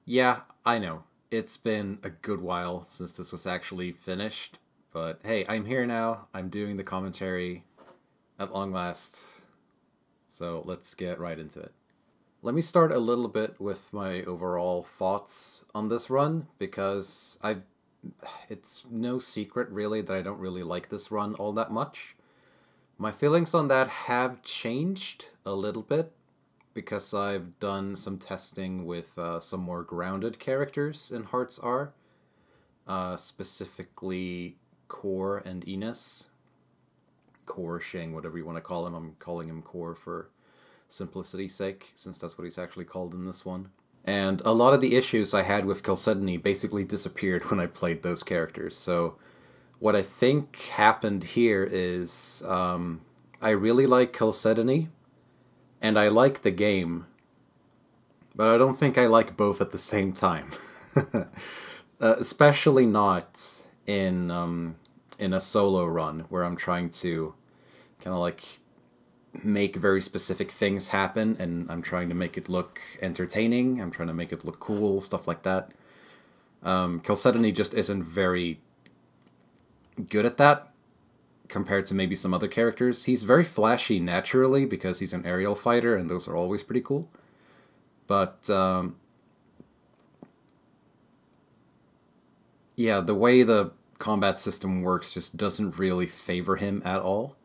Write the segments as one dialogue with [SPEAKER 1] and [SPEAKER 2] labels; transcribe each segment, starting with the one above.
[SPEAKER 1] Yeah, I know. It's been a good while since this was actually finished, but hey, I'm here now. I'm doing the commentary at long last, so let's get right into it. Let me start a little bit with my overall thoughts on this run because I've it's no secret really that I don't really like this run all that much. My feelings on that have changed a little bit because I've done some testing with some more grounded characters in Hearts R, specifically Core and Enos. Core, Shing, whatever you want to call him. I'm calling him Core for simplicity's sake, since that's what he's actually called in this one. And a lot of the issues I had with Chalcedony basically disappeared when I played those characters. So what I think happened here is I really like Chalcedony, and I like the game, but I don't think I like both at the same time. Especially not in a solo run where I'm trying to kind of like make very specific things happen, and I'm trying to make it look entertaining. I'm trying to make it look cool, stuff like that. Chalcedony just isn't very good at that compared to maybe some other characters. He's very flashy naturally because he's an aerial fighter, and those are always pretty cool. But yeah, the way the combat system works just doesn't really favor him at all.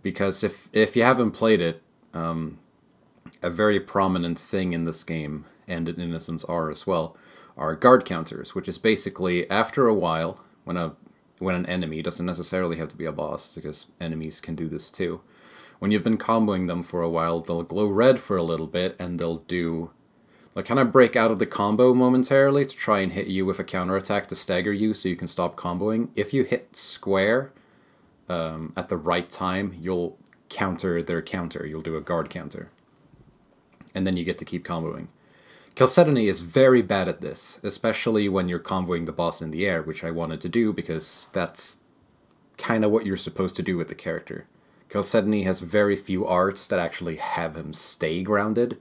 [SPEAKER 1] Because if you haven't played it, a very prominent thing in this game, and in Innocence R as well, are guard counters, which is basically after a while, when an enemy, doesn't necessarily have to be a boss, because enemies can do this too, when you've been comboing them for a while, they'll glow red for a little bit, and they'll do, like, kind of break out of the combo momentarily to try and hit you with a counterattack to stagger you so you can stop comboing. If you hit square at the right time, you'll counter their counter. You'll do a guard counter. And then you get to keep comboing. Chalcedony is very bad at this, especially when you're comboing the boss in the air, which I wanted to do because that's kind of what you're supposed to do with the character. Chalcedony has very few arts that actually have him stay grounded.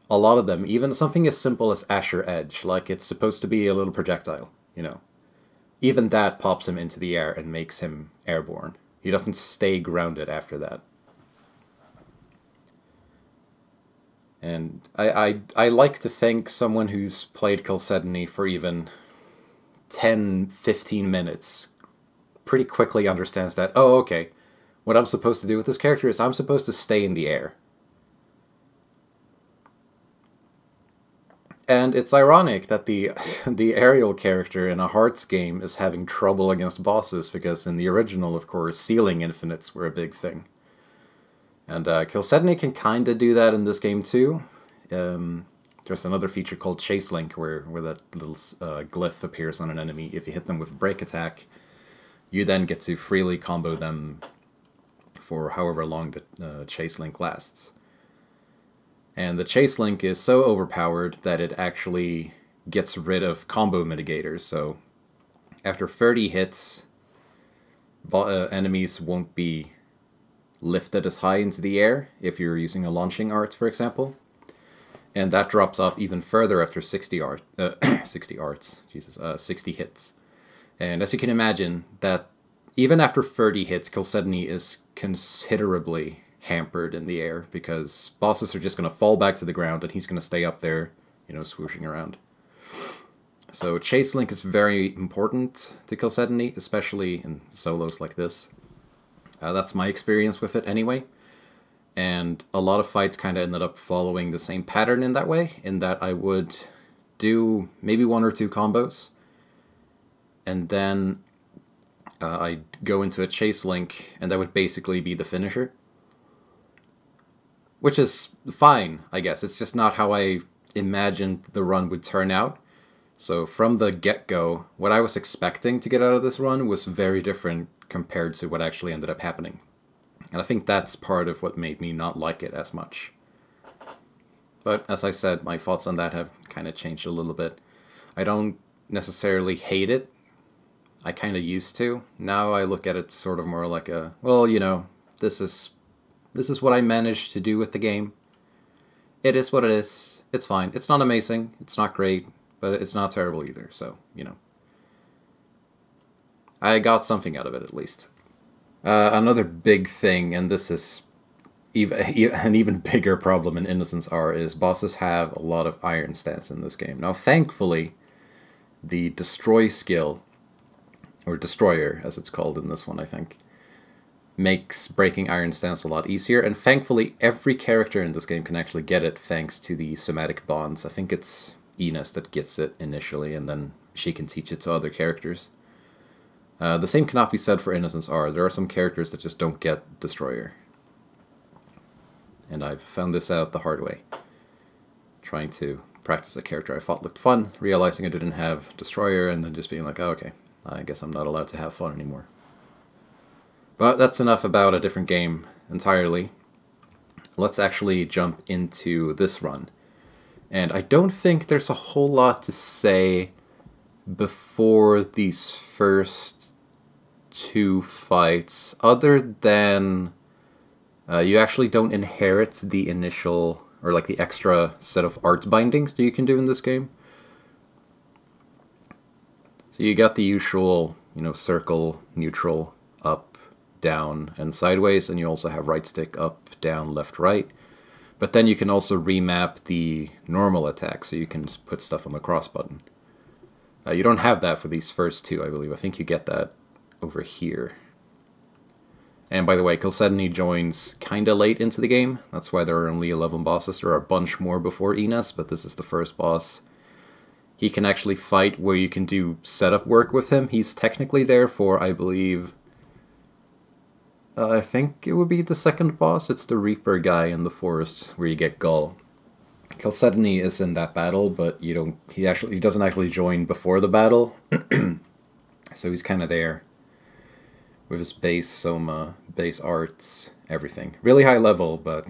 [SPEAKER 1] A lot of them, even something as simple as Asher Edge, like it's supposed to be a little projectile, you know. Even that pops him into the air and makes him airborne. He doesn't stay grounded after that. And I like to think someone who's played Chalcedony for even 10, 15 minutes pretty quickly understands that, oh, okay, what I'm supposed to do with this character is I'm supposed to stay in the air. And it's ironic that the the aerial character in a Hearts game is having trouble against bosses, because in the original, of course, ceiling infinites were a big thing. And Chalcedony can kind of do that in this game too. There's another feature called Chase Link where that little glyph appears on an enemy. If you hit them with break attack, you then get to freely combo them for however long the Chase Link lasts. And the Chase Link is so overpowered that it actually gets rid of combo mitigators. So after 30 hits, enemies won't be lifted as high into the air if you're using a launching art, for example. And that drops off even further after 60 hits. And as you can imagine, that even after 30 hits, Chalcedony is considerably hampered in the air, because bosses are just going to fall back to the ground and he's going to stay up there, you know, swooshing around. So Chase Link is very important to Chalcedony, especially in solos like this. That's my experience with it anyway. And a lot of fights kind of ended up following the same pattern in that way, in that I would do maybe one or two combos, and then I'd go into a Chase Link, and that would basically be the finisher. Which is fine, I guess. It's just not how I imagined the run would turn out. So from the get-go, what I was expecting to get out of this run was very different compared to what actually ended up happening. And I think that's part of what made me not like it as much. But as I said, my thoughts on that have kind of changed a little bit. I don't necessarily hate it. I kind of used to. Now I look at it sort of more like a, well, you know, this is what I managed to do with the game. It is what it is. It's fine. It's not amazing. It's not great, but it's not terrible either. So, you know. I got something out of it, at least. Another big thing, and this is an even bigger problem in Innocence R, is bosses have a lot of iron stance in this game. Now, thankfully, the destroy skill, or destroyer as it's called in this one, I think, makes breaking iron stance a lot easier, and thankfully every character in this game can actually get it thanks to the somatic bonds. I think it's Ines that gets it initially, and then she can teach it to other characters. The same cannot be said for Innocence R. There are some characters that just don't get destroyer. And I've found this out the hard way. Trying to practice a character I thought looked fun, realizing I didn't have destroyer, and then just being like, oh, okay, I guess I'm not allowed to have fun anymore. But that's enough about a different game entirely. Let's actually jump into this run. And I don't think there's a whole lot to say before these first two fights, other than you actually don't inherit the initial, or like the extra set of art bindings that you can do in this game. So you got the usual, you know, circle, neutral, up, down, and sideways, and you also have right stick, up, down, left, right. But then you can also remap the normal attack, so you can just put stuff on the cross button. You don't have that for these first two, I believe. I think you get that over here. And by the way, Chalcedony joins kinda late into the game. That's why there are only 11 bosses. There are a bunch more before Ines, but this is the first boss. He can actually fight where you can do setup work with him. He's technically there for, I believe, I think it would be the second boss. It's the Reaper guy in the forest where you get Gull. Chalcedony is in that battle, but he doesn't actually join before the battle. So he's kind of there with his base soma, base arts, everything. Really high level, but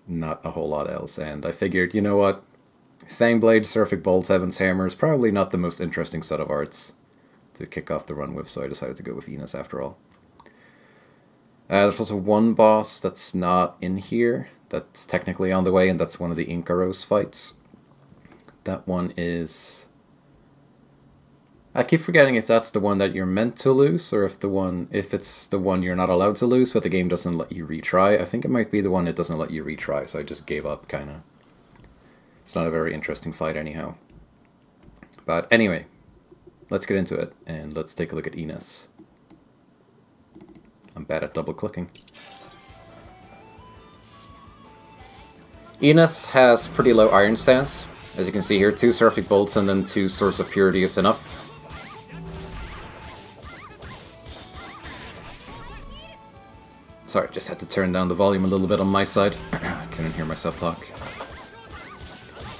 [SPEAKER 1] not a whole lot else. And I figured, you know what? Fangblade, Seraphic Bolt, Heaven's Hammer is probably not the most interesting set of arts to kick off the run with, so I decided to go with Ines after all. There's also one boss that's not in here, that's technically on the way, and that's one of the Incaros fights. That one is... I keep forgetting if that's the one that you're meant to lose, or if it's the one you're not allowed to lose, but the game doesn't let you retry. I think it might be the one that doesn't let you retry, so I just gave up, kinda. It's not a very interesting fight anyhow. But anyway, let's get into it, and let's take a look at Ines. I'm bad at double-clicking. Ines has pretty low iron stance. As you can see here, 2 Seraphic Bolts and then 2 Swords of Purity is enough. Sorry, just had to turn down the volume a little bit on my side. I couldn't hear myself talk.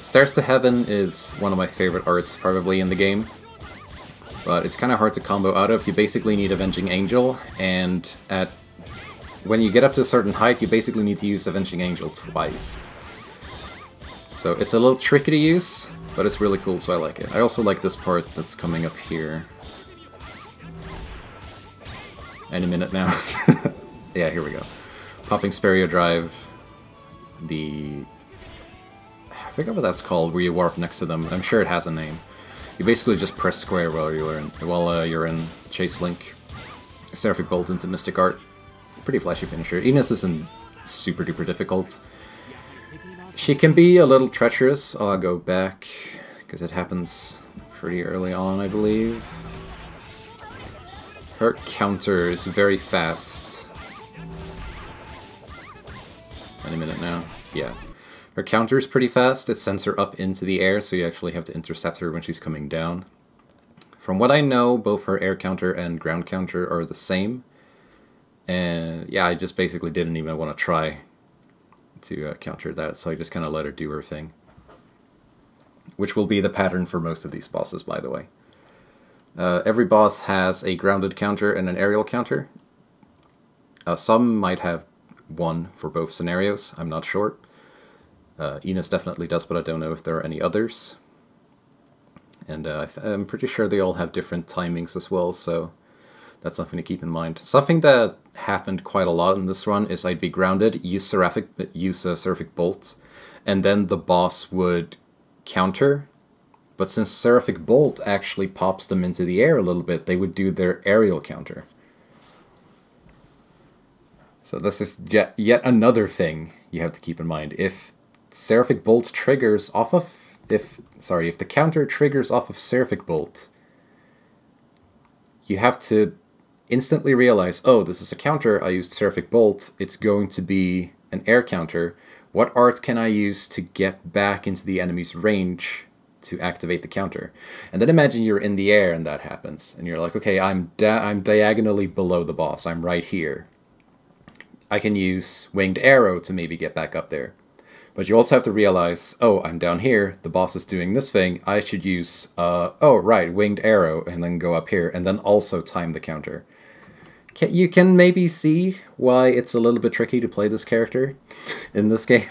[SPEAKER 1] Stairs to Heaven is one of my favorite arts probably in the game. But it's kind of hard to combo out of. You basically need Avenging Angel, and when you get up to a certain height, you basically need to use Avenging Angel twice. So it's a little tricky to use, but it's really cool, so I like it. I also like this part that's coming up here. Any minute now. Yeah, here we go. Popping Sperio Drive. I forget what that's called, where you warp next to them. I'm sure it has a name. You basically just press square while you're in Chase Link. Seraphic Bolt into Mystic Art. Pretty flashy finisher. Ines isn't super duper difficult. She can be a little treacherous. I'll go back, because it happens pretty early on, I believe. Her counter is very fast. Any minute now? Yeah. Her counter is pretty fast. It sends her up into the air, so you actually have to intercept her when she's coming down. From what I know, both her air counter and ground counter are the same. And yeah, I just basically didn't even want to try to counter that, so I just kind of let her do her thing. Which will be the pattern for most of these bosses, by the way. Every boss has a grounded counter and an aerial counter. Some might have one for both scenarios, I'm not sure. Ines definitely does, but I don't know if there are any others. And I'm pretty sure they all have different timings as well, so that's something to keep in mind. Something that happened quite a lot in this run is I'd be grounded, use Seraphic Bolt, and then the boss would counter, but since Seraphic Bolt actually pops them into the air a little bit, they would do their aerial counter. So this is yet another thing you have to keep in mind. If Seraphic Bolt triggers off of... if the counter triggers off of Seraphic Bolt, you have to instantly realize, oh, this is a counter, I used Seraphic Bolt, it's going to be an air counter. What art can I use to get back into the enemy's range to activate the counter? And then imagine you're in the air and that happens, and you're like, okay, I'm diagonally below the boss, I'm right here. I can use Winged Arrow to maybe get back up there. But you also have to realize, oh, I'm down here, the boss is doing this thing, I should use, oh, right, Winged Arrow, and then go up here, and then also time the counter. You can maybe see why it's a little bit tricky to play this character in this game.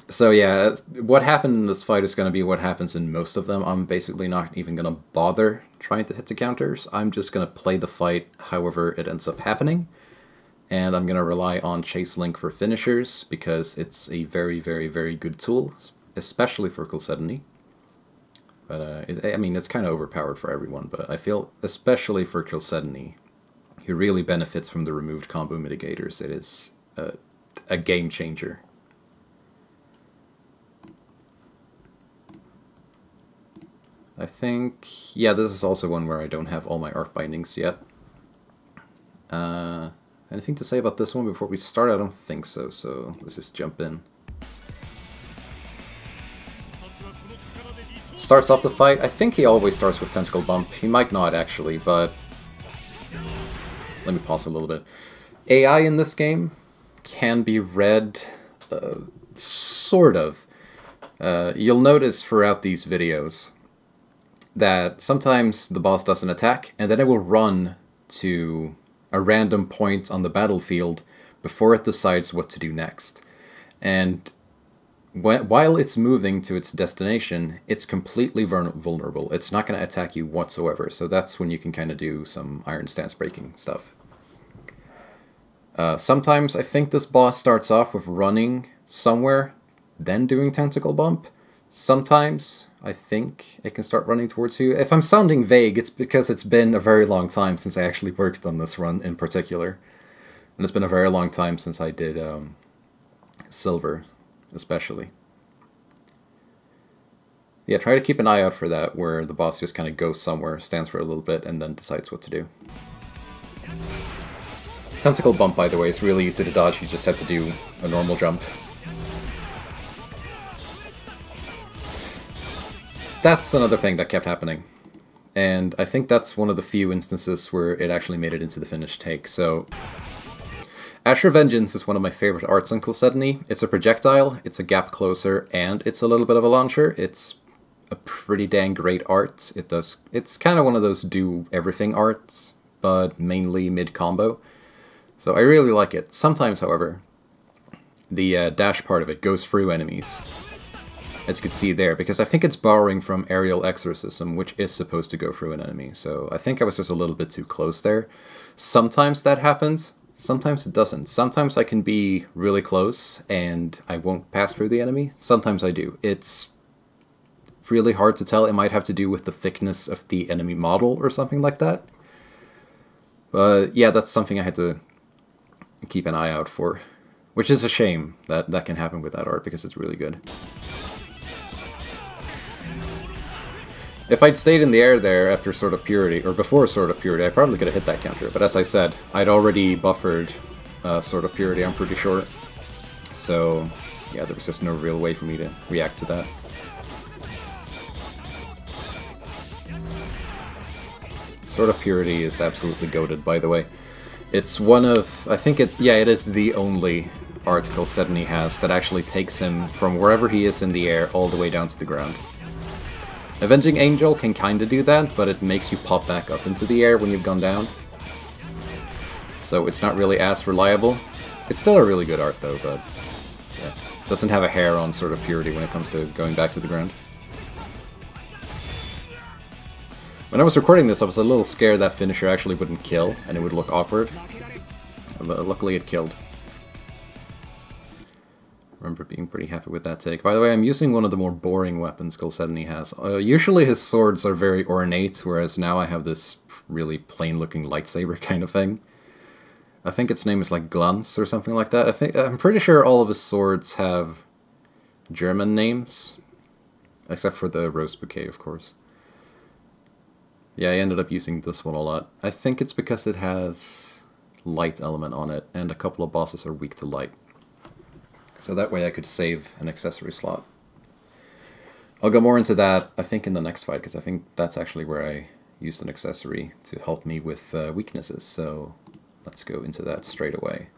[SPEAKER 1] So yeah, what happened in this fight is going to be what happens in most of them. I'm basically not even going to bother trying to hit the counters. I'm just going to play the fight however it ends up happening. And I'm going to rely on Chase Link for finishers, because it's a very, very, very good tool, especially for Chalcedony. But, I mean, it's kind of overpowered for everyone, but I feel, especially for Chalcedony, he really benefits from the removed combo mitigators. It is a game changer. I think, yeah, this is also one where I don't have all my art bindings yet. Anything to say about this one before we start? I don't think so, so let's just jump in. Starts off the fight, I think he always starts with Tentacle Bump. He might not actually, but let me pause a little bit. AI in this game can be read, sort of. You'll notice throughout these videos that sometimes the boss doesn't attack, and then it will run to a random point on the battlefield before it decides what to do next. And while it's moving to its destination, it's completely vulnerable. It's not going to attack you whatsoever, so that's when you can kind of do some Iron Stance breaking stuff. Sometimes I think this boss starts off with running somewhere, then doing Tentacle Bump. Sometimes I think it can start running towards you. If I'm sounding vague, it's because it's been a very long time since I actually worked on this run in particular. And it's been a very long time since I did Silver, especially. Yeah, try to keep an eye out for that, where the boss just kind of goes somewhere, stands for a little bit, and then decides what to do. Tentacle Bump, by the way, is really easy to dodge. You just have to do a normal jump. That's another thing that kept happening, and I think that's one of the few instances where it actually made it into the finished take. So, Asher Vengeance is one of my favorite arts on Chalcedony. It's a projectile, it's a gap closer, and it's a little bit of a launcher. It's a pretty dang great art. It's kind of one of those do-everything arts, but mainly mid-combo. So I really like it. Sometimes, however, the dash part of it goes through enemies, as you can see there, because I think it's borrowing from Aerial Exorcism, which is supposed to go through an enemy, so I think I was just a little bit too close there. Sometimes that happens, sometimes it doesn't. Sometimes I can be really close and I won't pass through the enemy, sometimes I do. It's really hard to tell. It might have to do with the thickness of the enemy model or something like that. But yeah, that's something I had to keep an eye out for, which is a shame that that can happen with that art, because it's really good. If I'd stayed in the air there after Sword of Purity, or before Sword of Purity, I probably could have hit that counter. But as I said, I'd already buffered Sword of Purity, I'm pretty sure. So, yeah, there was just no real way for me to react to that. Sword of Purity is absolutely goated, by the way. It's one of, I think it is the only art Chalcedony has that actually takes him from wherever he is in the air all the way down to the ground. Avenging Angel can kinda do that, but it makes you pop back up into the air when you've gone down. So it's not really as reliable. It's still a really good art though, but yeah, doesn't have a hair on Sword of Purity when it comes to going back to the ground. When I was recording this, I was a little scared that finisher actually wouldn't kill, and it would look awkward. But luckily it killed. remember being pretty happy with that take. By the way, I'm using one of the more boring weapons Chalcedony has. Usually his swords are very ornate, whereas now I have this really plain-looking lightsaber kind of thing. I think its name is like Glanz or something like that. I'm pretty sure all of his swords have German names, except for the Rose Bouquet, of course. Yeah, I ended up using this one a lot. I think it's because it has light element on it, and a couple of bosses are weak to light. So that way I could save an accessory slot. I'll go more into that, I think, in the next fight, because I think that's actually where I used an accessory to help me with weaknesses, so let's go into that straight away.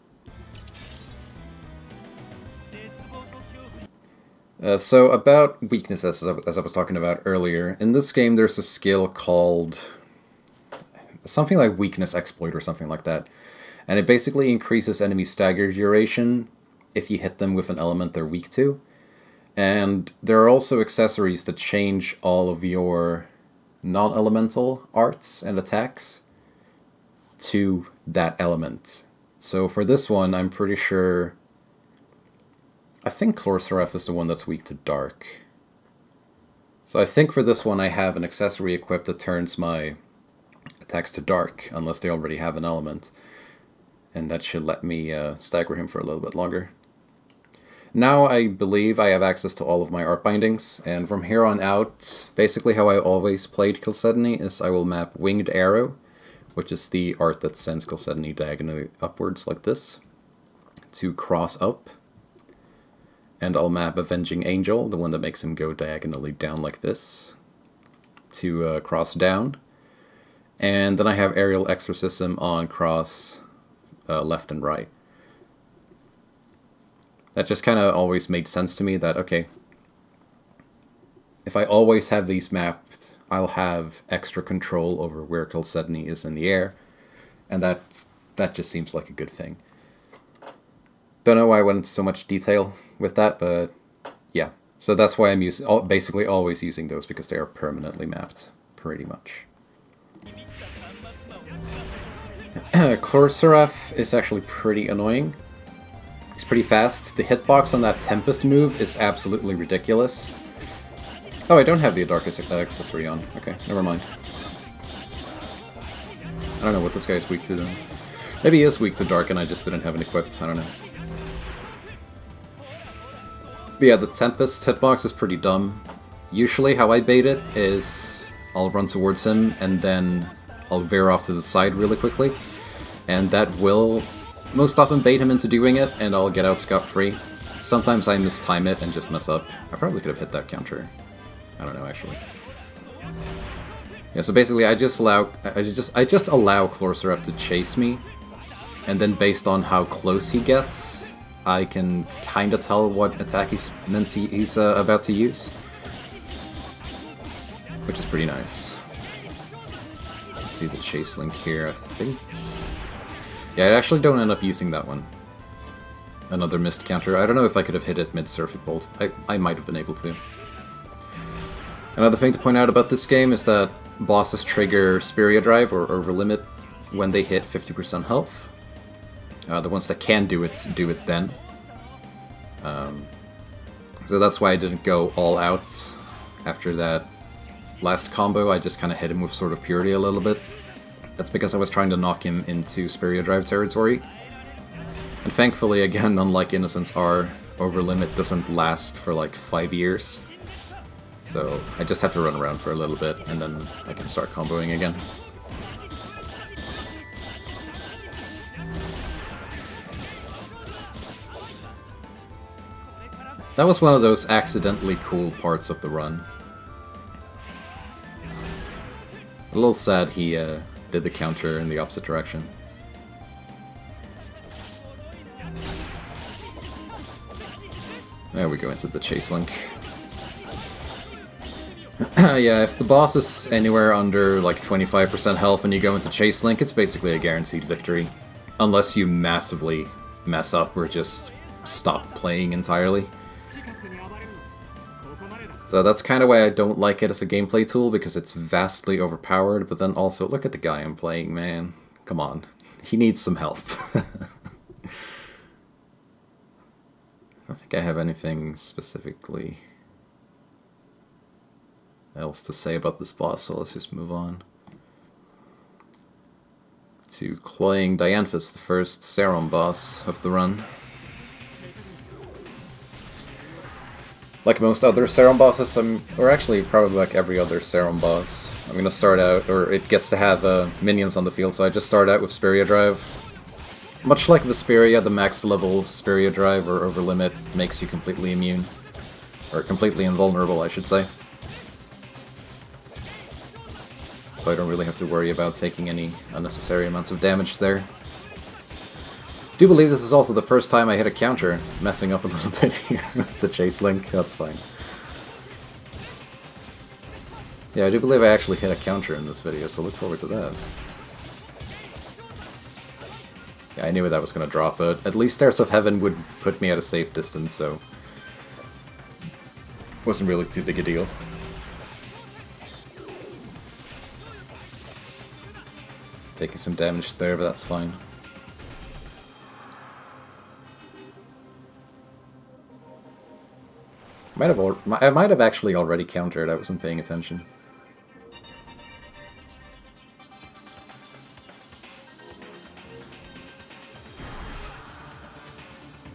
[SPEAKER 1] So about weaknesses, as I was talking about earlier, in this game there's a skill called something like Weakness Exploit or something like that, and it basically increases enemy stagger duration if you hit them with an element they're weak to. And there are also accessories that change all of your non-elemental arts and attacks to that element. So for this one, I'm pretty sure... I think Chlorseraph is the one that's weak to dark. So I think for this one I have an accessory equipped that turns my attacks to dark, unless they already have an element. And that should let me stagger him for a little bit longer. Now I believe I have access to all of my art bindings, and from here on out, basically how I always played Chalcedony is I will map Winged Arrow, which is the art that sends Chalcedony diagonally upwards like this, to cross up. And I'll map Avenging Angel, the one that makes him go diagonally down like this, to cross down. And then I have Aerial Exorcism on cross left and right. That just kind of always made sense to me that, okay, if I always have these mapped, I'll have extra control over where Chalcedony is in the air, and that just seems like a good thing. Don't know why I went into so much detail with that, but yeah. So that's why I'm basically always using those, because they are permanently mapped, pretty much. Chlorseraph is actually pretty annoying. He's pretty fast. The hitbox on that Tempest move is absolutely ridiculous. Oh, I don't have the Dark accessory on. Okay, never mind. I don't know what this guy is weak to then. Maybe he is weak to Dark and I just didn't have it equipped. I don't know. But yeah, the Tempest hitbox is pretty dumb. Usually how I bait it is I'll run towards him and then I'll veer off to the side really quickly. And that will most often bait him into doing it, and I'll get out scot-free. Sometimes I mistime it and just mess up. I probably could have hit that counter. I don't know, actually. Yeah, so basically I just allow Chlorseraph to chase me, and then based on how close he gets, I can kind of tell what attack he's about to use, which is pretty nice. Let's see the chase link here, I think. Yeah, I actually don't end up using that one. Another missed counter. I don't know if I could have hit it mid-Surfeit Bolt. I might have been able to. Another thing to point out about this game is that bosses trigger Spiria Drive or Over Limit when they hit 50% health. The ones that can do it then. So that's why I didn't go all out after that last combo. I just kind of hit him with Sword of Purity a little bit. That's because I was trying to knock him into Spiria Drive territory. And thankfully, again, unlike Innocence R, Over Limit doesn't last for like 5 years. So I just have to run around for a little bit, and then I can start comboing again. That was one of those accidentally cool parts of the run. A little sad he did the counter in the opposite direction. There we go into the chase link. Yeah, if the boss is anywhere under like 25% health and you go into chase link, it's basically a guaranteed victory. Unless you massively mess up or just stop playing entirely. So that's kind of why I don't like it as a gameplay tool, because it's vastly overpowered, but then also, look at the guy I'm playing, man. Come on. He needs some help. I don't think think I have anything specifically else to say about this boss, so let's just move on to Cloying Dianthus, the first Serum boss of the run. Like most other Serum bosses, or actually probably like every other Serum boss, I'm going to start out, or it gets to have minions on the field, so I just start out with Spiria Drive. Much like Vesperia, the max level Spiria Drive or over limit makes you completely immune. Or completely invulnerable, I should say. So I don't really have to worry about taking any unnecessary amounts of damage there. I do believe this is also the first time I hit a counter, messing up a little bit here with the chase link. That's fine. Yeah, I do believe I actually hit a counter in this video, so look forward to that. Yeah, I knew that was going to drop, but at least Stairs of Heaven would put me at a safe distance, so wasn't really too big a deal. Taking some damage there, but that's fine. I might have actually already countered, I wasn't paying attention.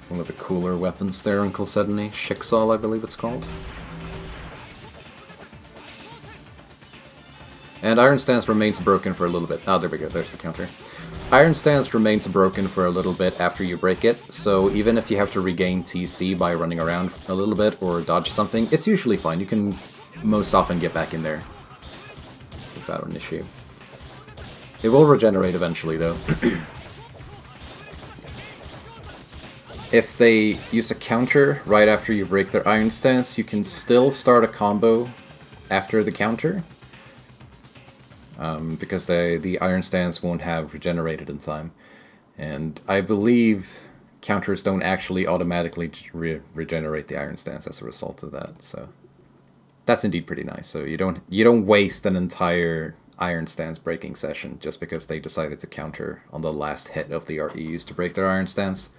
[SPEAKER 1] One of the cooler weapons there in Chalcedony. Shiksal, I believe it's called. And Iron Stance remains broken for a little bit. Ah, there we go, there's the counter. Iron Stance remains broken for a little bit after you break it, so even if you have to regain TC by running around a little bit or dodge something, it's usually fine. You can most often get back in there without an issue. It will regenerate eventually, though. If they use a counter right after you break their Iron Stance, you can still start a combo after the counter. Because the Iron Stance won't have regenerated in time. And I believe counters don't actually automatically regenerate the Iron Stance as a result of that, so that's indeed pretty nice. So you don't waste an entire Iron Stance breaking session just because they decided to counter on the last hit of the art you used to break their Iron Stance.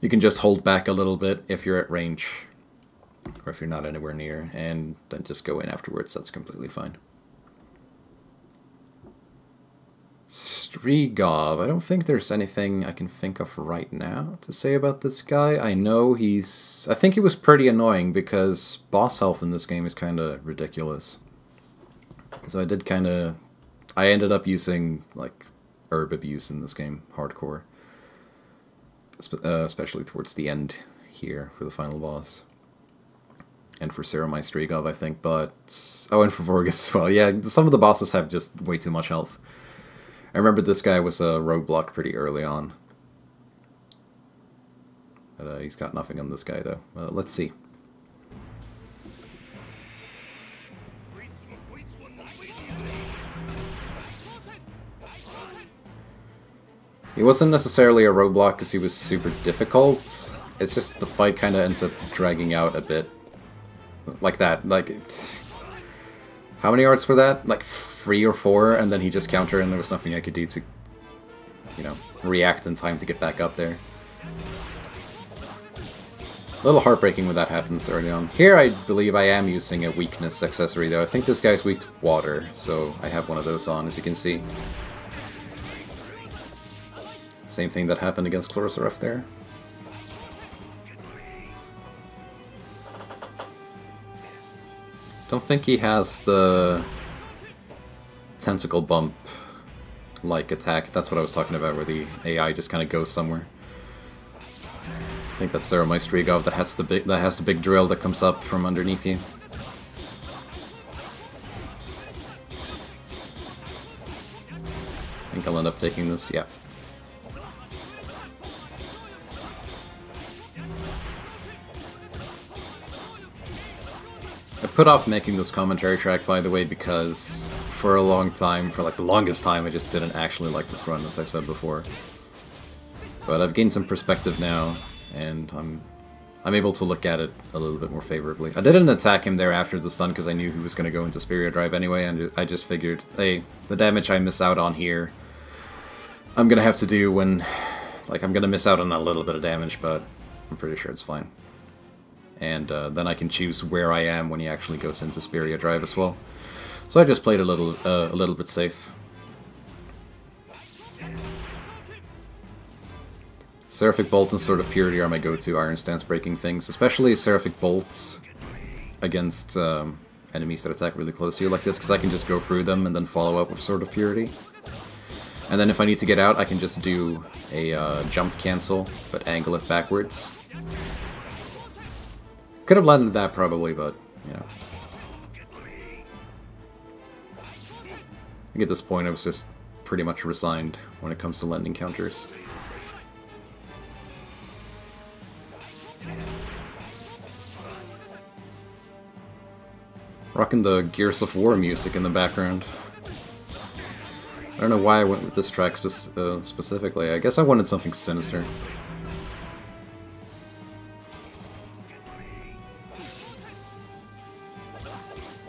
[SPEAKER 1] You can just hold back a little bit if you're at range, or if you're not anywhere near, and then just go in afterwards. That's completely fine. Strigov. I don't think there's anything I can think of right now to say about this guy. I know I think he was pretty annoying because boss health in this game is kind of ridiculous. So I ended up using, like, herb abuse in this game, hardcore. Especially towards the end here for the final boss. And for Ceremai Strigov, I think, but... Oh, and for Vorgus as well. Yeah, some of the bosses have just way too much health. I remember this guy was a roadblock pretty early on. But he's got nothing on this guy, though. Let's see. He wasn't necessarily a roadblock because he was super difficult. It's just the fight kind of ends up dragging out a bit. Like that. Like, how many arts were that? Like 3 or 4, and then he just countered and there was nothing I could do to, you know, react in time to get back up there. A little heartbreaking when that happens early on. Here I believe I am using a weakness accessory though. I think this guy's weak to water, so I have one of those on, as you can see. Same thing that happened against Chlorosaref there. Don't think he has the tentacle bump like attack. That's what I was talking about, where the AI just kind of goes somewhere. I think that's Ceremai Strigov that has the big drill that comes up from underneath you. I think I'll end up taking this, yeah. I put off making this commentary track, by the way, because for a long time, for like the longest time, I just didn't actually like this run, as I said before. But I've gained some perspective now, and I'm able to look at it a little bit more favorably. I didn't attack him there after the stun because I knew he was going to go into Spirit Drive anyway, and I just figured, hey, the damage I miss out on here, I'm going to have to do when... Like, I'm going to miss out on a little bit of damage, but I'm pretty sure it's fine. and then I can choose where I am when he actually goes into Speria Drive as well. So I just played a little bit safe. Seraphic Bolt and Sword of Purity are my go-to Iron Stance breaking things, especially Seraphic Bolts against enemies that attack really close to you like this, because I can just go through them and then follow up with Sword of Purity. And then if I need to get out, I can just do a jump cancel, but angle it backwards. Could have landed that probably, but, you know. I think at this point I was just pretty much resigned when it comes to landing counters. Rocking the Gears of War music in the background. I don't know why I went with this track specifically. I guess I wanted something sinister.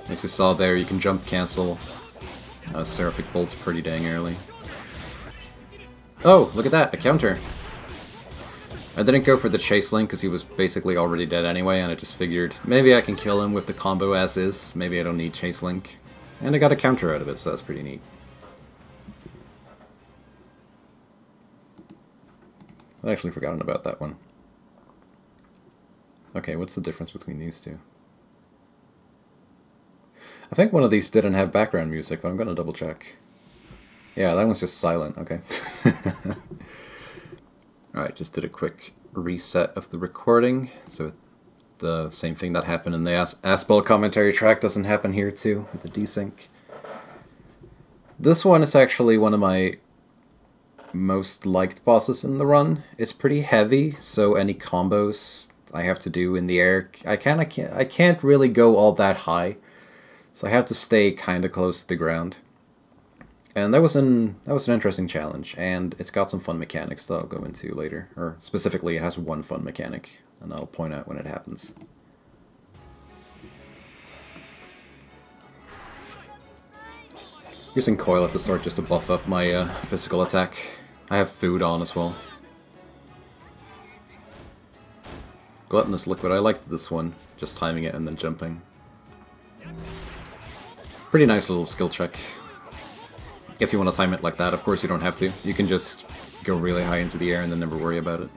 [SPEAKER 1] As you saw there, you can jump cancel Seraphic Bolts pretty dang early. Oh, look at that, a counter! I didn't go for the Chase Link because he was basically already dead anyway, and I just figured maybe I can kill him with the combo as is, maybe I don't need Chase Link. And I got a counter out of it, so that's pretty neat. I'd actually forgotten about that one. Okay, what's the difference between these two? I think one of these didn't have background music, but I'm gonna double check. Yeah, that one's just silent, okay. Alright, just did a quick reset of the recording, so the same thing that happened in the Asbel commentary track doesn't happen here too, with the desync. This one is actually one of my most liked bosses in the run. It's pretty heavy, so any combos I have to do in the air, I can't really go all that high, so I have to stay kinda close to the ground. And that was an interesting challenge, and it's got some fun mechanics that I'll go into later. Or specifically, it has one fun mechanic, and I'll point out when it happens. Using Coil at the start just to buff up my physical attack. I have food on as well. Gluttonous Liquid, I liked this one, just timing it and then jumping. Pretty nice little skill check. If you want to time it like that, of course you don't have to. You can just go really high into the air and then never worry about it.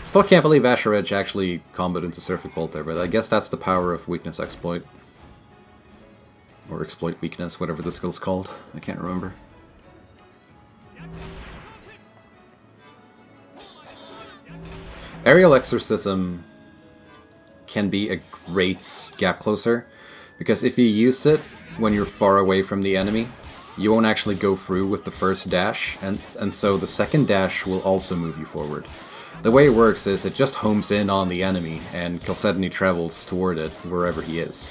[SPEAKER 1] Still can't believe Asher Edge actually comboed into Seraphic Bolt there, but I guess that's the power of Weakness Exploit. Or Exploit Weakness, whatever the skill's called. I can't remember. Aerial Exorcism can be a great gap closer, because if you use it when you're far away from the enemy, you won't actually go through with the first dash, and so the second dash will also move you forward. The way it works is it just homes in on the enemy, and Chalcedony travels toward it wherever he is.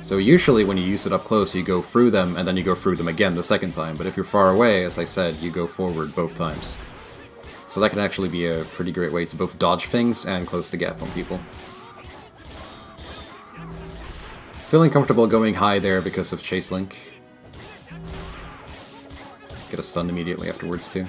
[SPEAKER 1] So usually when you use it up close, you go through them, and then you go through them again the second time, but if you're far away, as I said, you go forward both times. So that can actually be a pretty great way to both dodge things and close the gap on people. Feeling comfortable going high there because of Chase Link. Get a stun immediately afterwards too.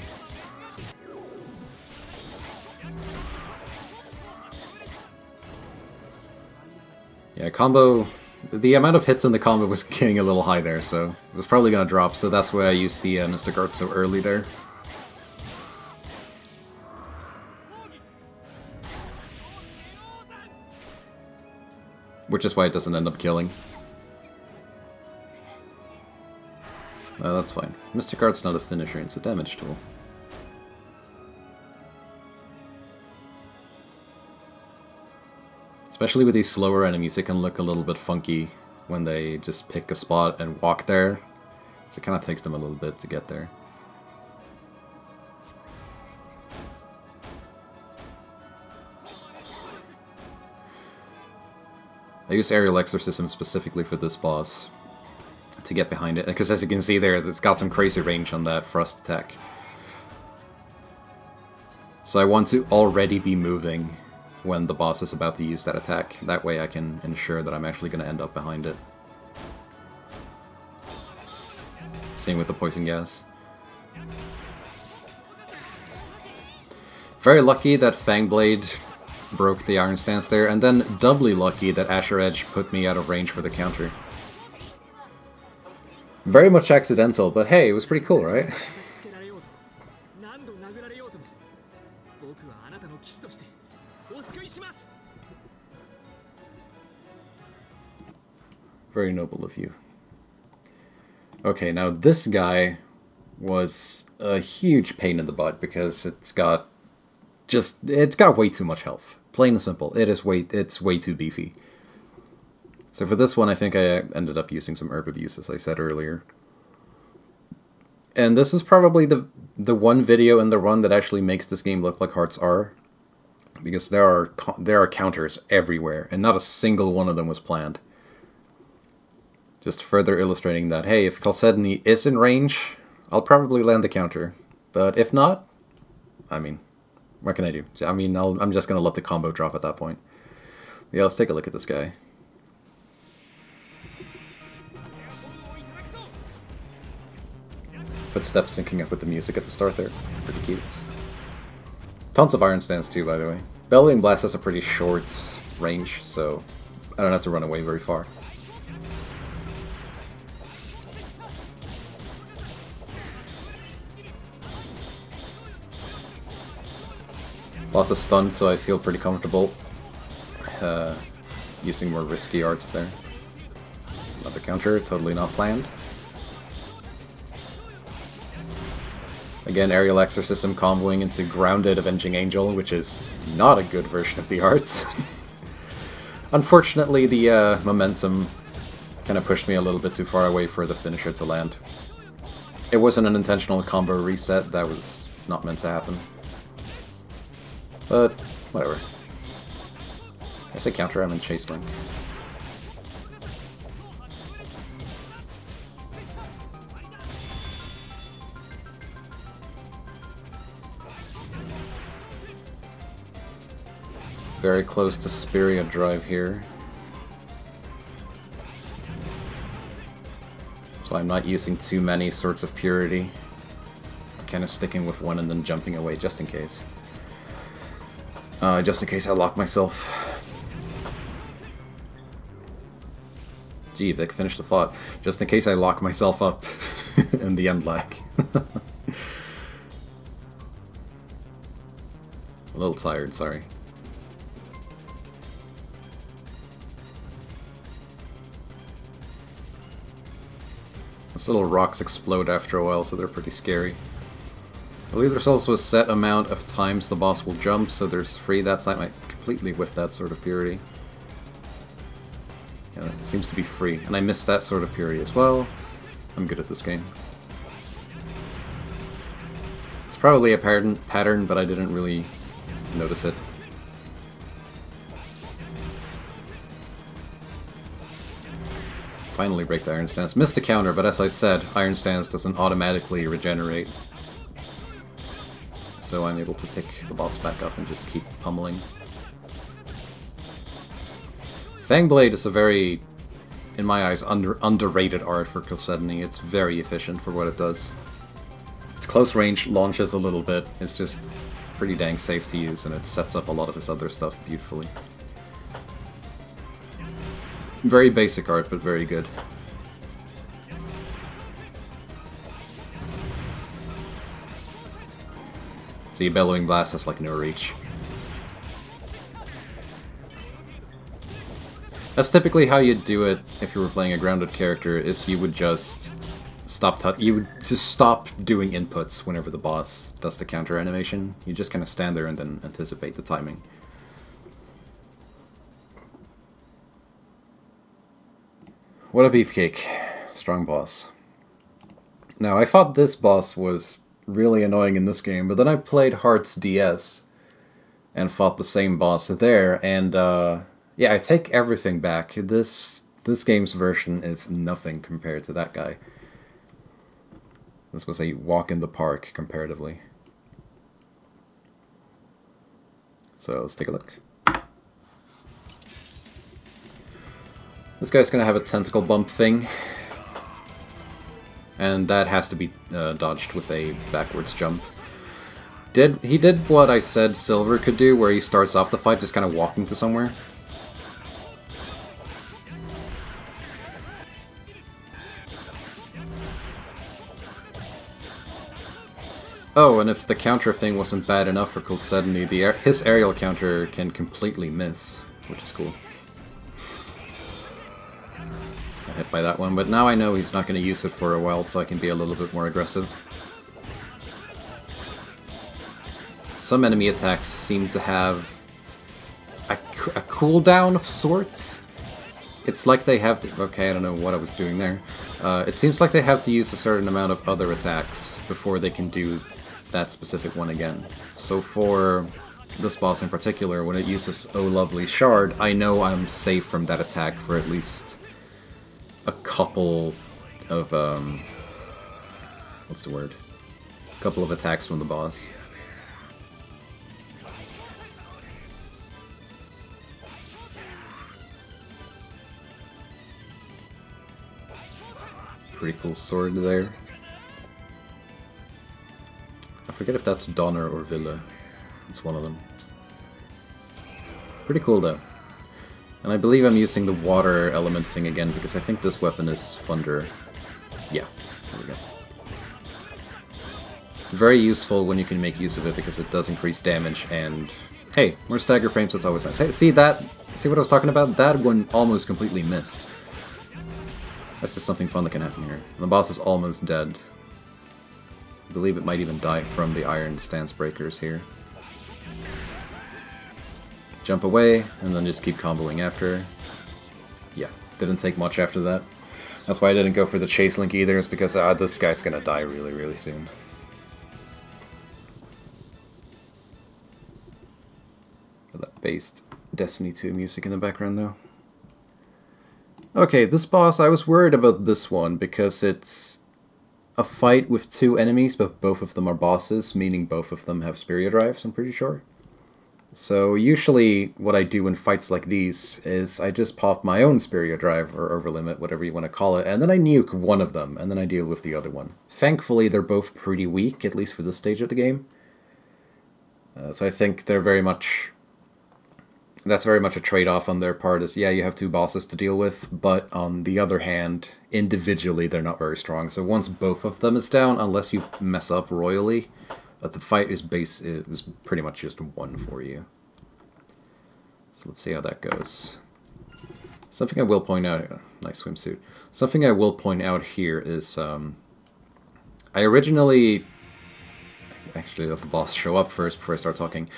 [SPEAKER 1] Yeah, combo... The amount of hits in the combo was getting a little high there, so it was probably going to drop, so that's why I used the Mystic Art so early there. Which is why it doesn't end up killing. No, that's fine. Mystic Art's not a finisher, it's a damage tool. Especially with these slower enemies, it can look a little bit funky when they just pick a spot and walk there. So it kind of takes them a little bit to get there. I use Aerial Exorcism specifically for this boss to get behind it, because as you can see there, it's got some crazy range on that thrust attack. So I want to already be moving when the boss is about to use that attack. That way I can ensure that I'm actually going to end up behind it. Same with the poison gas. Very lucky that Fangblade broke the Iron Stance there, and then doubly lucky that Asher Edge put me out of range for the counter. Very much accidental, but hey, it was pretty cool, right? Very noble of you. Okay, now this guy was a huge pain in the butt because it's got way too much health. Plain and simple. It's way too beefy. So for this one, I think I ended up using some herb abuse, as I said earlier. And this is probably the one video in the run that actually makes this game look like Hearts R, because there are counters everywhere, and not a single one of them was planned. Just further illustrating that, hey, if Chalcedony is in range, I'll probably land the counter. But if not, I mean, what can I do? I mean, I'm just going to let the combo drop at that point. Yeah, let's take a look at this guy. Footsteps syncing up with the music at the start there. Pretty cute. Tons of Iron Stance too, by the way. Bellowing Blast has a pretty short range, so I don't have to run away very far. Boss is stunned, so I feel pretty comfortable using more risky arts there. Another counter, totally not planned. Again, Aerial Exorcism comboing into Grounded Avenging Angel, which is not a good version of the arts. Unfortunately, the momentum kind of pushed me a little bit too far away for the finisher to land. It wasn't an intentional combo reset, that was not meant to happen. But, whatever. I say counter, I'm in Chase Link. Very close to Spiria Drive here. So I'm not using too many sorts of purity. I'm kind of sticking with one and then jumping away just in case. Just in case I lock myself. Gee, Vic, finish the thought. Just in case I lock myself up in the end lag. A little tired, sorry. Those little rocks explode after a while, so they're pretty scary. I believe there's also a set amount of times the boss will jump, so there's free that time. I completely whiffed that sort of purity. Yeah, it seems to be free. And I missed that sort of purity as well. I'm good at this game. It's probably a pattern, but I didn't really notice it. Finally break the Iron Stance. Missed a counter, but as I said, Iron Stance doesn't automatically regenerate. So I'm able to pick the boss back up and just keep pummeling. Fangblade is a very, in my eyes, underrated art for Chalcedony. It's very efficient for what it does. Its close range launches a little bit. It's just pretty dang safe to use, and it sets up a lot of his other stuff beautifully. Very basic art, but very good. See, Bellowing Blast has like no reach. That's typically how you'd do it if you were playing a grounded character, is you would just stop doing inputs whenever the boss does the counter animation. You just kind of stand there and then anticipate the timing. What a beefcake. Strong boss. Now, I thought this boss was really annoying in this game, but then I played Hearts DS and fought the same boss there, and yeah, I take everything back. This game's version is nothing compared to that guy. This was a walk in the park, comparatively. So, let's take a look. This guy's gonna have a tentacle bump thing, and that has to be dodged with a backwards jump. he did what I said Silver could do, where he starts off the fight just kind of walking to somewhere. Oh, and if the counter thing wasn't bad enough for Chalcedony, his aerial counter can completely miss, which is cool. Got hit by that one, but now I know he's not going to use it for a while, so I can be a little bit more aggressive. Some enemy attacks seem to have a cooldown of sorts. It's like they have to... Okay, I don't know what I was doing there. It seems like they have to use a certain amount of other attacks before they can do that specific one again. So for this boss in particular, when it uses Oh Lovely Shard, I know I'm safe from that attack for at least a couple of... what's the word? A couple of attacks from the boss. Pretty cool sword there. I forget if that's Donner or Villa. It's one of them. Pretty cool though. And I believe I'm using the water element thing again because I think this weapon is Thunder. Yeah, there we go. Very useful when you can make use of it because it does increase damage and... Hey, more stagger frames, that's always nice. Hey, see that? See what I was talking about? That one almost completely missed. That's just something fun that can happen here. And the boss is almost dead. I believe it might even die from the iron stance breakers here. Jump away, and then just keep comboing after. Yeah, didn't take much after that. That's why I didn't go for the chase link either, is because this guy's gonna die really, really soon. Got that based Destiny 2 music in the background though. Okay, this boss, I was worried about this one because it's a fight with two enemies, but both of them are bosses, meaning both of them have Spirit Drives, I'm pretty sure. So usually what I do in fights like these is I just pop my own Spirit Drive, or Overlimit, whatever you want to call it, and then I nuke one of them, and then I deal with the other one. Thankfully, they're both pretty weak, at least for this stage of the game. So I think they're very much... That's very much a trade-off on their part, is yeah, you have two bosses to deal with, but on the other hand, individually they're not very strong. So once both of them is down, unless you mess up royally, the fight is it was pretty much just one for you. So let's see how that goes. Something I will point out... nice swimsuit. Something I will point out here is... I originally... Actually, let the boss show up first before I start talking.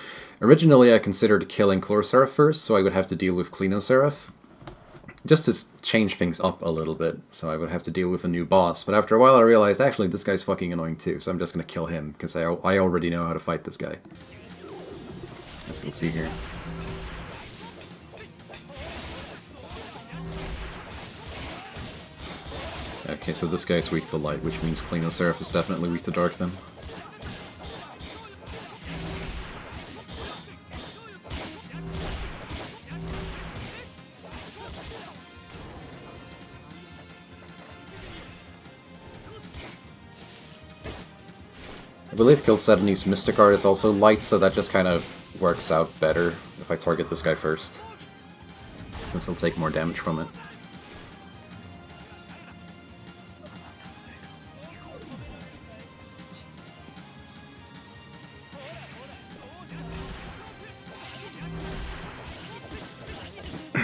[SPEAKER 1] Originally, I considered killing Chloroseraph first, so I would have to deal with Clinoseraph. Just to change things up a little bit, so I would have to deal with a new boss. But after a while I realized, actually, this guy's fucking annoying too, so I'm just gonna kill him, because I already know how to fight this guy. As you'll see here. Okay, so this guy's weak to light, which means Clinoseraph is definitely weak to dark then. I believe Chalcedony's Mystic Art is also light, so that just kind of works out better if I target this guy first, since he'll take more damage from it. I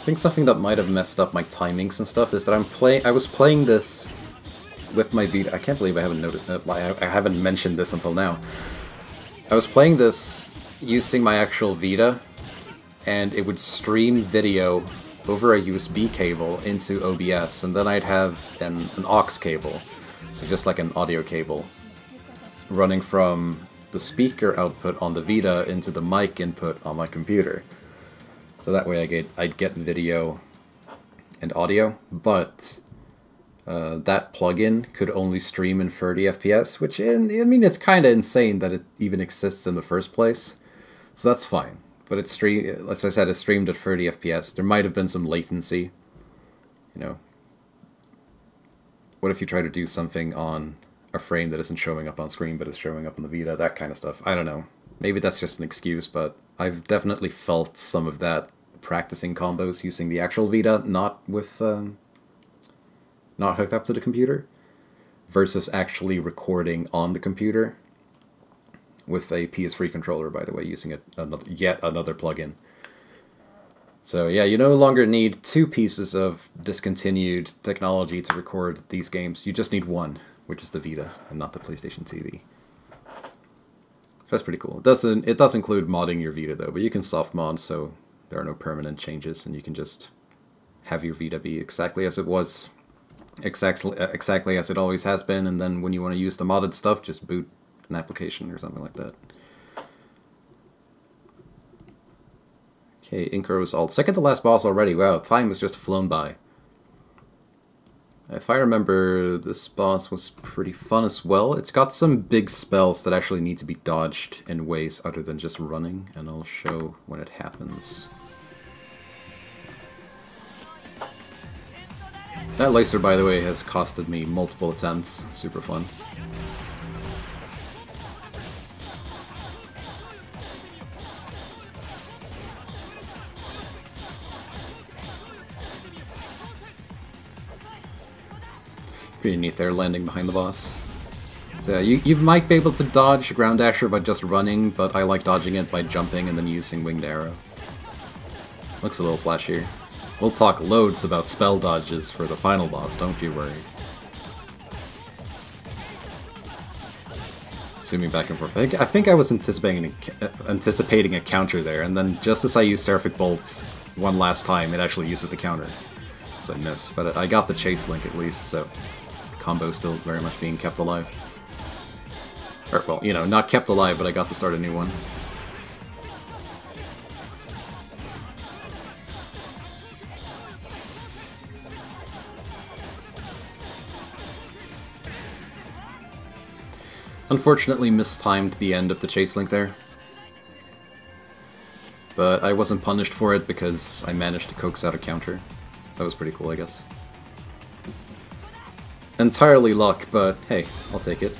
[SPEAKER 1] think something that might have messed up my timings and stuff is that I was playing this with my Vita. I can't believe I haven't noticed that. I haven't mentioned this until now. I was playing this using my actual Vita, and it would stream video over a USB cable into OBS, and then I'd have an aux cable, so just like an audio cable, running from the speaker output on the Vita into the mic input on my computer. So that way I'd get video and audio, but that plugin could only stream in 30 FPS, which, I mean, it's kind of insane that it even exists in the first place. So that's fine. But it's as I said, it's streamed at 30 FPS. There might have been some latency. You know, what if you try to do something on a frame that isn't showing up on screen but is showing up on the Vita, that kind of stuff. I don't know. Maybe that's just an excuse, but I've definitely felt some of that practicing combos using the actual Vita, not with not hooked up to the computer, versus actually recording on the computer with a PS3 controller, by the way, using yet another plugin. So yeah, you no longer need two pieces of discontinued technology to record these games. You just need one, which is the Vita, and not the PlayStation TV. That's pretty cool. It does include modding your Vita though, but you can soft mod, so there are no permanent changes, and you can just have your Vita be exactly as it was, exactly as it always has been, and then when you want to use the modded stuff, just boot an application or something like that. Okay, Inkaro's ult. Second to last boss already. Wow, time has just flown by. If I remember, this boss was pretty fun as well. It's got some big spells that actually need to be dodged in ways other than just running, and I'll show when it happens. That laser, by the way, has costed me multiple attempts. Super fun. Pretty neat there, landing behind the boss. So you might be able to dodge Ground Dasher by just running, but I like dodging it by jumping and then using Winged Arrow. Looks a little flashier. We'll talk loads about spell dodges for the final boss, don't you worry. Zooming back and forth. I think I was anticipating a counter there, and then just as I used Seraphic Bolt one last time, it actually uses the counter. So I missed, but I got the chase link at least, so combo still very much being kept alive. Or, well, you know, not kept alive, but I got to start a new one. Unfortunately mistimed the end of the chase link there. But I wasn't punished for it because I managed to coax out a counter. That was pretty cool, I guess. Entirely luck, but hey, I'll take it.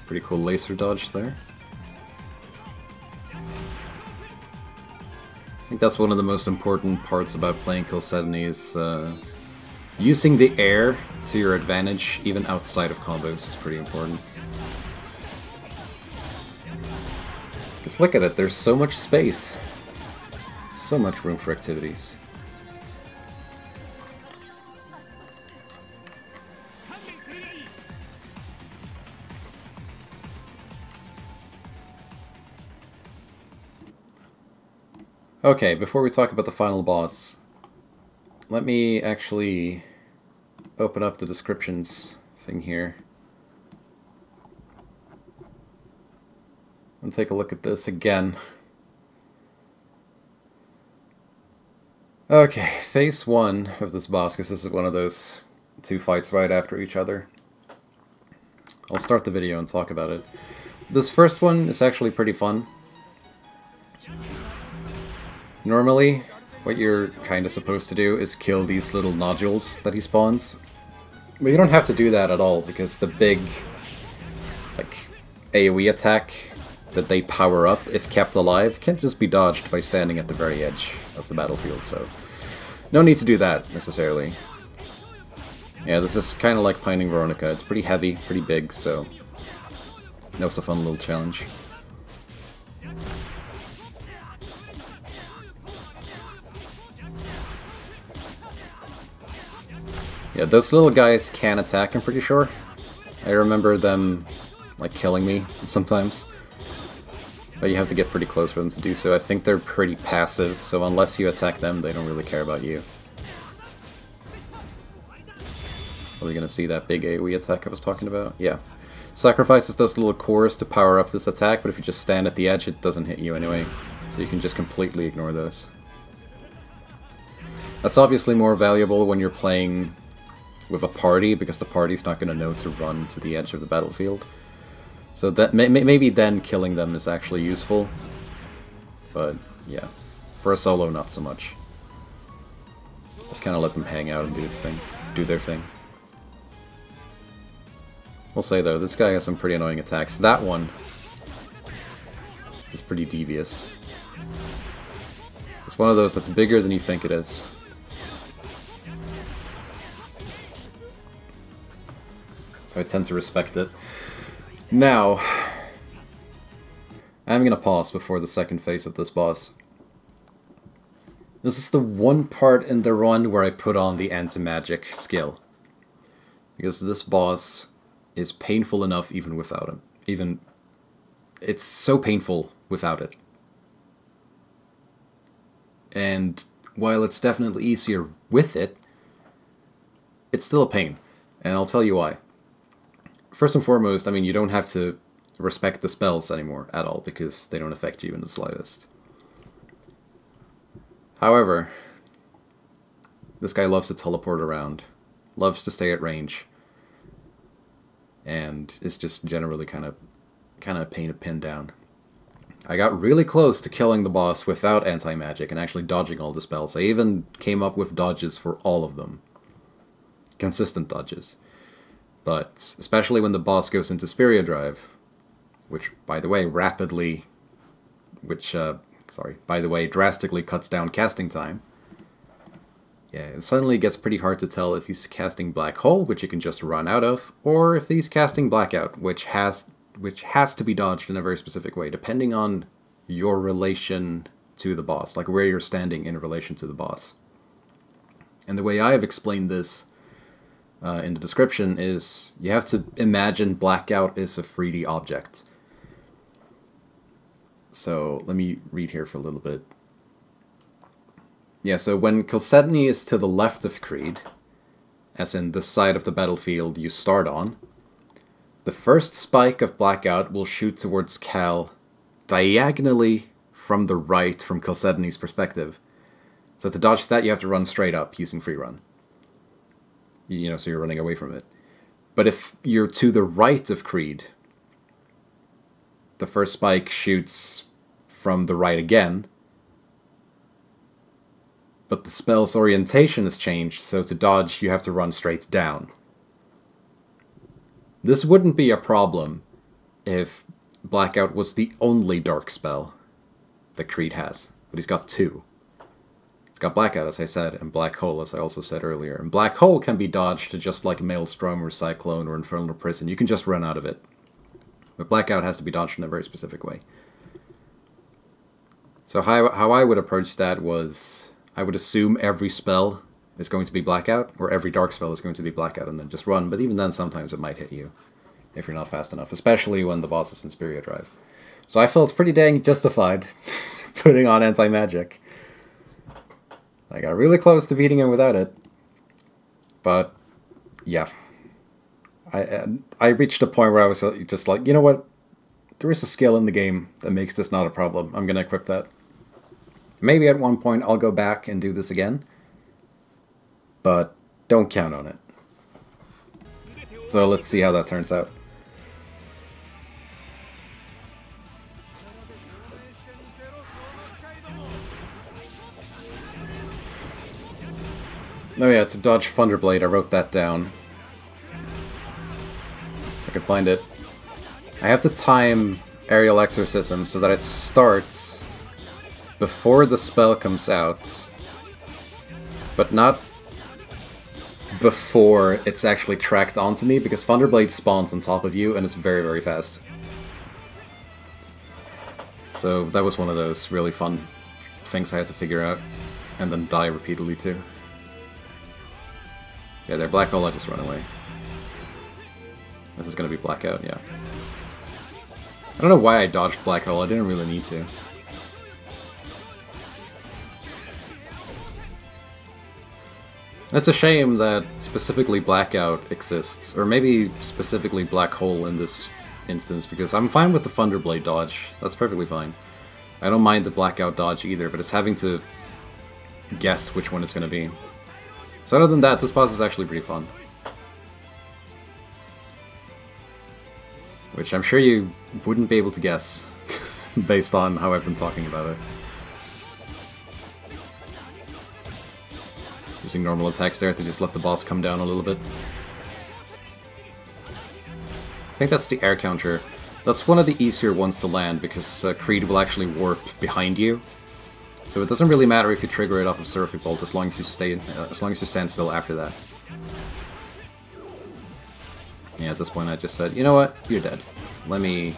[SPEAKER 1] Pretty cool laser dodge there. I think that's one of the most important parts about playing Chalcedony is using the air to your advantage, even outside of combos, is pretty important. Just look at it, there's so much space. So much room for activities. Okay, before we talk about the final boss, let me actually open up the descriptions thing here and take a look at this again. Okay, phase 1 of this boss, because this is one of those two fights right after each other. I'll start the video and talk about it. This first one is actually pretty fun. Normally, what you're kind of supposed to do is kill these little nodules that he spawns. But you don't have to do that at all, because the big, like, AoE attack that they power up, if kept alive, can just be dodged by standing at the very edge of the battlefield, so no need to do that, necessarily. Yeah, this is kind of like Pining Veronica. It's pretty heavy, pretty big, so that was a fun little challenge. Yeah, those little guys can attack, I'm pretty sure. I remember them, like, killing me sometimes. But you have to get pretty close for them to do so. I think they're pretty passive, so unless you attack them, they don't really care about you. Probably going to see that big AoE attack I was talking about. Yeah. Sacrifices those little cores to power up this attack, but if you just stand at the edge, it doesn't hit you anyway. So you can just completely ignore those. That's obviously more valuable when you're playing with a party, because the party's not going to know to run to the edge of the battlefield. So that maybe then killing them is actually useful. But yeah, for a solo, not so much. Just kind of let them hang out and do their thing. We'll say though, this guy has some pretty annoying attacks. That one is pretty devious. It's one of those that's bigger than you think it is. So I tend to respect it. Now, I'm going to pause before the second phase of this boss. This is the one part in the run where I put on the anti-magic skill. Because this boss is painful enough even without him. It's so painful without it. And while it's definitely easier with it, it's still a pain. And I'll tell you why. First and foremost, I mean, you don't have to respect the spells anymore at all, because they don't affect you in the slightest. However, this guy loves to teleport around, loves to stay at range, and is just generally kind of a pain to pin down. I got really close to killing the boss without anti-magic and actually dodging all the spells. I even came up with dodges for all of them. Consistent dodges. But especially when the boss goes into Spiria Drive, which, by the way, drastically cuts down casting time. Yeah, it suddenly gets pretty hard to tell if he's casting Black Hole, which you can just run out of, or if he's casting Blackout, which has to be dodged in a very specific way, depending on your relation to the boss, like where you're standing in relation to the boss. And the way I have explained this in the description is you have to imagine Blackout is a 3D object. So let me read here for a little bit. Yeah, so when Chalcedony is to the left of Creed, as in the side of the battlefield you start on, the first spike of Blackout will shoot towards Cal diagonally from the right from Chalcedony's perspective. So to dodge that, you have to run straight up using free run. You know, so you're running away from it. But if you're to the right of Creed, the first spike shoots from the right again, but the spell's orientation has changed, so to dodge you have to run straight down. This wouldn't be a problem if Blackout was the only dark spell that Creed has, but he's got two. He's got Blackout, as I said, and Black Hole, as I also said earlier. And Black Hole can be dodged just like Maelstrom or Cyclone or Infernal Prison. You can just run out of it. But Blackout has to be dodged in a very specific way. So how I would approach that was, I would assume every spell is going to be Blackout, or every dark spell is going to be Blackout, and then just run. But even then, sometimes it might hit you, if you're not fast enough, especially when the boss is in Spiria Drive. So I felt pretty dang justified putting on anti-magic. I got really close to beating him without it. But, yeah. I reached a point where I was just like, you know what? There is a skill in the game that makes this not a problem. I'm going to equip that. Maybe at one point I'll go back and do this again. But don't count on it. So let's see how that turns out. Oh yeah, to dodge Thunderblade, I wrote that down. If I can find it. I have to time Aerial Exorcism so that it starts before the spell comes out, but not before it's actually tracked onto me, because Thunderblade spawns on top of you and it's very, very fast. So that was one of those really fun things I had to figure out, and then die repeatedly too. Yeah, there, Black Hole, I'll just run away. This is gonna be Blackout, yeah. I don't know why I dodged Black Hole, I didn't really need to. It's a shame that specifically Blackout exists, or maybe specifically Black Hole in this instance, because I'm fine with the Thunderblade dodge. That's perfectly fine. I don't mind the Blackout dodge either, but it's having to guess which one it's going to be. So other than that, this boss is actually pretty fun. Which I'm sure you wouldn't be able to guess, based on how I've been talking about it. Using normal attacks there to just let the boss come down a little bit. I think that's the air counter. That's one of the easier ones to land because Creed will actually warp behind you. So it doesn't really matter if you trigger it off of Surfing Bolt as long as you stand still after that. Yeah, at this point I just said, you know what, you're dead. Let me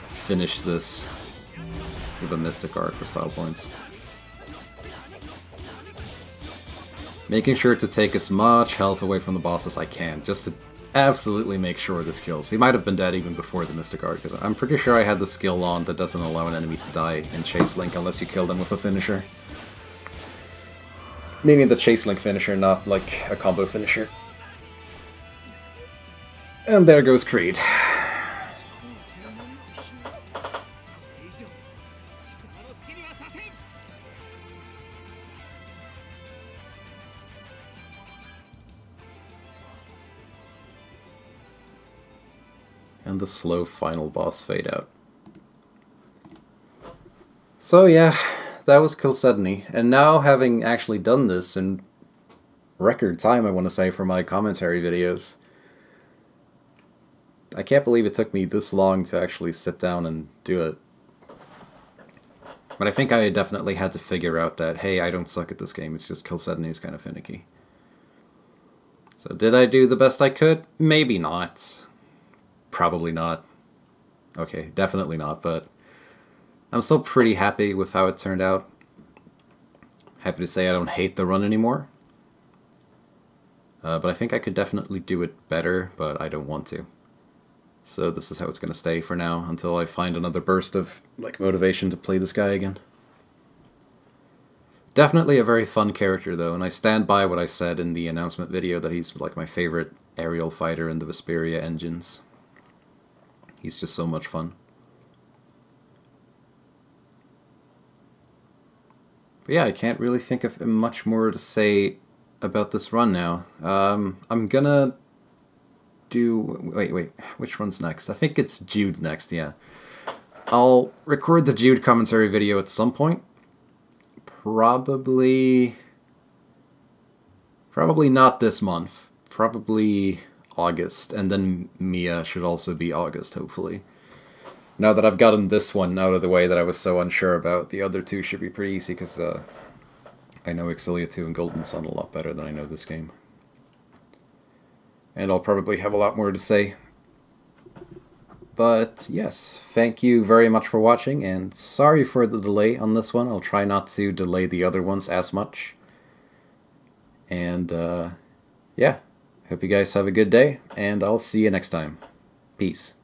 [SPEAKER 1] finish this with a Mystic Art for style points. Making sure to take as much health away from the boss as I can, just to absolutely make sure this kills. He might have been dead even before the Mystic Art, because I'm pretty sure I had the skill on that doesn't allow an enemy to die in Chase Link unless you kill them with a finisher. Meaning the Chase Link finisher, not like a combo finisher. And there goes Creed. And the slow final boss fade out. So yeah, that was Chalcedony. And now, having actually done this in record time, I want to say, for my commentary videos, I can't believe it took me this long to actually sit down and do it. But I think I definitely had to figure out that, hey, I don't suck at this game, it's just Chalcedony is kind of finicky. So did I do the best I could? Maybe not. Probably not. Okay, definitely not, but I'm still pretty happy with how it turned out. Happy to say I don't hate the run anymore. But I think I could definitely do it better, but I don't want to. So this is how it's going to stay for now, until I find another burst of like motivation to play this guy again. Definitely a very fun character though, and I stand by what I said in the announcement video that he's like my favorite aerial fighter in the Vesperia engines. He's just so much fun. But yeah, I can't really think of much more to say about this run now. I'm gonna do... Wait, which one's next? I think it's Jude next, yeah. I'll record the Jude commentary video at some point. Probably not this month. Probably August, and then Mia should also be August, hopefully. Now that I've gotten this one out of the way that I was so unsure about, the other two should be pretty easy, because I know Exilia 2 and Golden Sun a lot better than I know this game. And I'll probably have a lot more to say. But yes, thank you very much for watching, and sorry for the delay on this one. I'll try not to delay the other ones as much. And yeah. Hope you guys have a good day, and I'll see you next time. Peace.